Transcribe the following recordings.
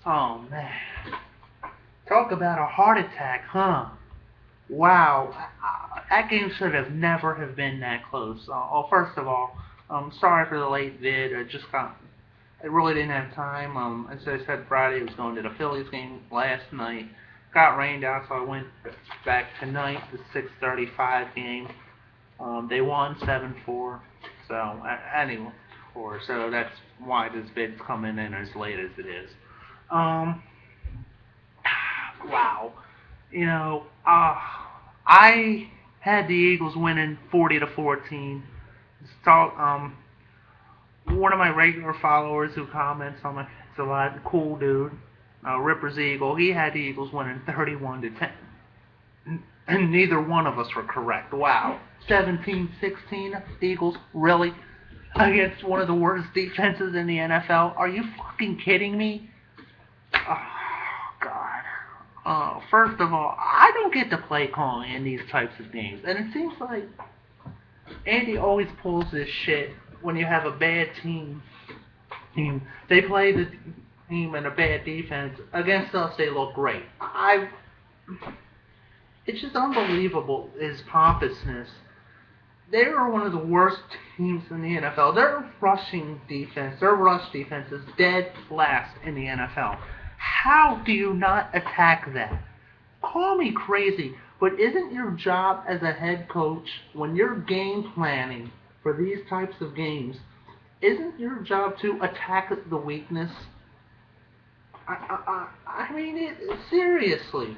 Oh man, talk about a heart attack, huh? Wow, that game should have never have been that close. First of all, sorry for the late vid. I really didn't have time. As I said, Friday I was going to the Phillies game last night. Got rained out, so I went back tonight. The 6:35 game. They won 7-4. So anyway, so that's why this vid's coming in as late as it is. Um, wow. You know, I had the Eagles winning 40-14. So, one of my regular followers who comments on my it's a lot, cool dude, Ripper's Eagle. He had the Eagles winning 31-10, and neither one of us were correct. Wow, 17-16, the Eagles really against one of the worst defenses in the NFL. Are you fucking kidding me? Oh, God. First of all, I don't get to play calling in these types of games, and it seems like Andy always pulls this shit when you have a bad team. They play the team and a bad defense. Against us, they look great. It's just unbelievable, his pompousness. They are one of the worst teams in the NFL. Their rush defense is dead last in the NFL. How do you not attack that? Call me crazy, but isn't your job as a head coach, when you're game planning for these types of games, isn't your job to attack the weakness? I mean, seriously.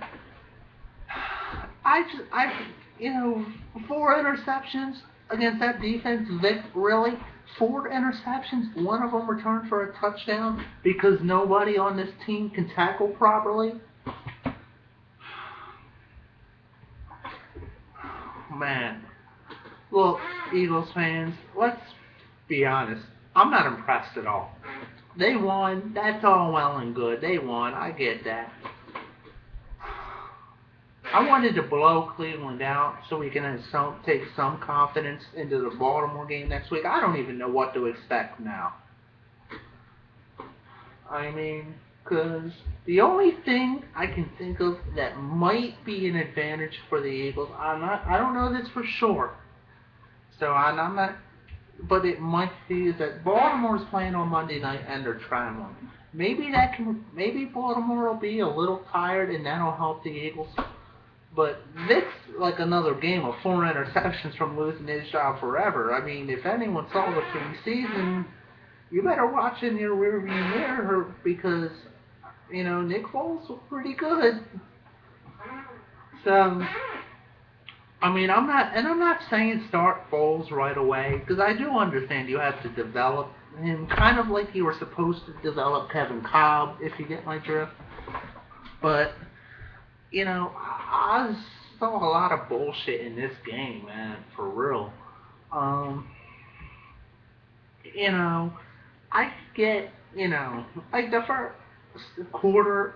You know, 4 interceptions against that defense, Vic, really? 4 interceptions, one of them returned for a touchdown because nobody on this team can tackle properly? Man. Look, Eagles fans, let's be honest. I'm not impressed at all. They won. That's all well and good. They won. I get that. I wanted to blow Cleveland out so we can take some confidence into the Baltimore game next week. I don't even know what to expect now. I mean, because the only thing I can think of that might be an advantage for the Eagles, I don't know this for sure. So I'm not, but it might be that Baltimore's playing on Monday night and they're traveling. Maybe Baltimore will be a little tired and that'll help the Eagles. But Vic's like another game of 4 interceptions from losing his job forever. I mean, if anyone saw the preseason, you better watch in your rearview mirror because, Nick Foles was pretty good. So, I mean, I'm not saying start Foles right away because I do understand you have to develop him kind of like you were supposed to develop Kevin Cobb, if you get my drift. But I saw a lot of bullshit in this game, man, for real. Um, you know, I get, like the first quarter,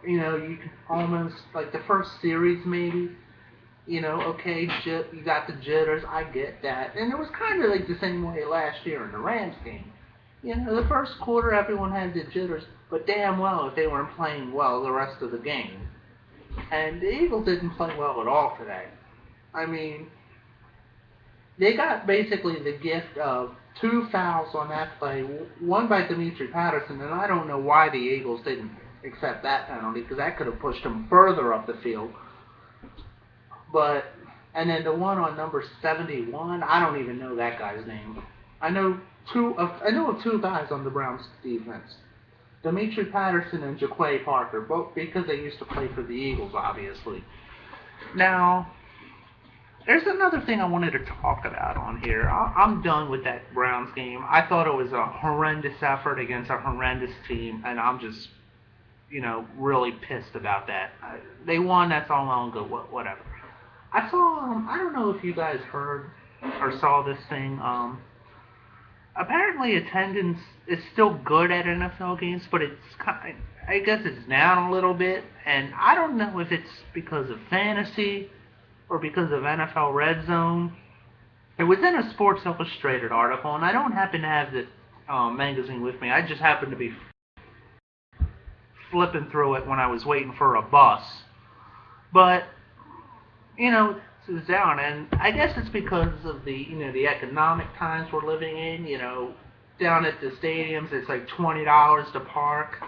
you can almost, like the first series maybe, okay, you got the jitters, I get that. And it was kind of like the same way last year in the Rams game. The first quarter everyone had the jitters, but damn well if they weren't playing well the rest of the game. And the Eagles didn't play well at all today. I mean, they got basically the gift of 2 fouls on that play, one by Dimitri Patterson, and I don't know why the Eagles didn't accept that penalty because that could have pushed them further up the field. And then the one on number 71, I don't even know that guy's name. I know of 2 guys on the Browns defense. Dimitri Patterson and Jaquay Parker, both because they used to play for the Eagles, obviously. Now, there's another thing I wanted to talk about on here. I'm done with that Browns game. I thought it was a horrendous effort against a horrendous team, and I'm just, really pissed about that. They won, that's all well and good, whatever. I don't know if you guys heard or saw this thing. Apparently attendance is still good at NFL games, but I guess it's down a little bit, and I don't know if it's because of fantasy or because of NFL Red Zone. It was in a Sports Illustrated article, and I don't happen to have the magazine with me. I just happen to be flipping through it when I was waiting for a bus. But it was down, and I guess it's because of the economic times we're living in. Down at the stadiums, it's like $20 to park,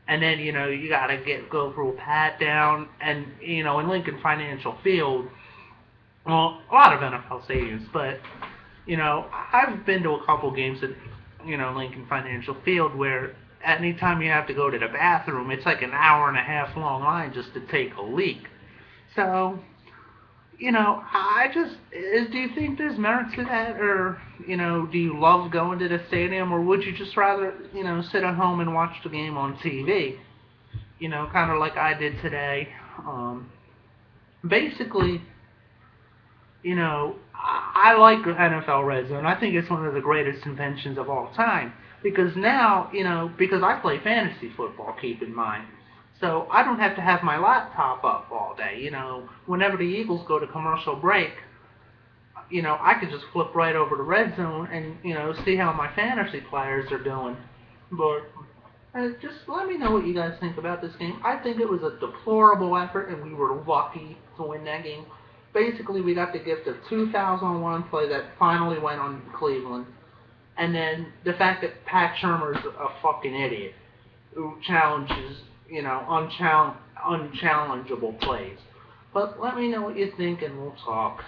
and then you gotta go through a pat down, and in Lincoln Financial Field, well, a lot of NFL stadiums, but I've been to a couple games at Lincoln Financial Field where anytime you have to go to the bathroom, it's like an hour and a half long line just to take a leak. So do you think there's merit to that, or, do you love going to the stadium, or would you just rather, sit at home and watch the game on TV? Kind of like I did today. Basically, I like NFL Red Zone. I think it's one of the greatest inventions of all time. Because now, because I play fantasy football, keep in mind. So I don't have to have my laptop up all day. Whenever the Eagles go to commercial break, I could just flip right over to Red Zone and, see how my fantasy players are doing. But just let me know what you guys think about this game. I think it was a deplorable effort, and we were lucky to win that game. Basically, we got the gift of 2001 play that finally went on Cleveland. And then the fact that Pat Shermer's a fucking idiot who challenges, unchallengeable plays. But let me know what you think, and we'll talk.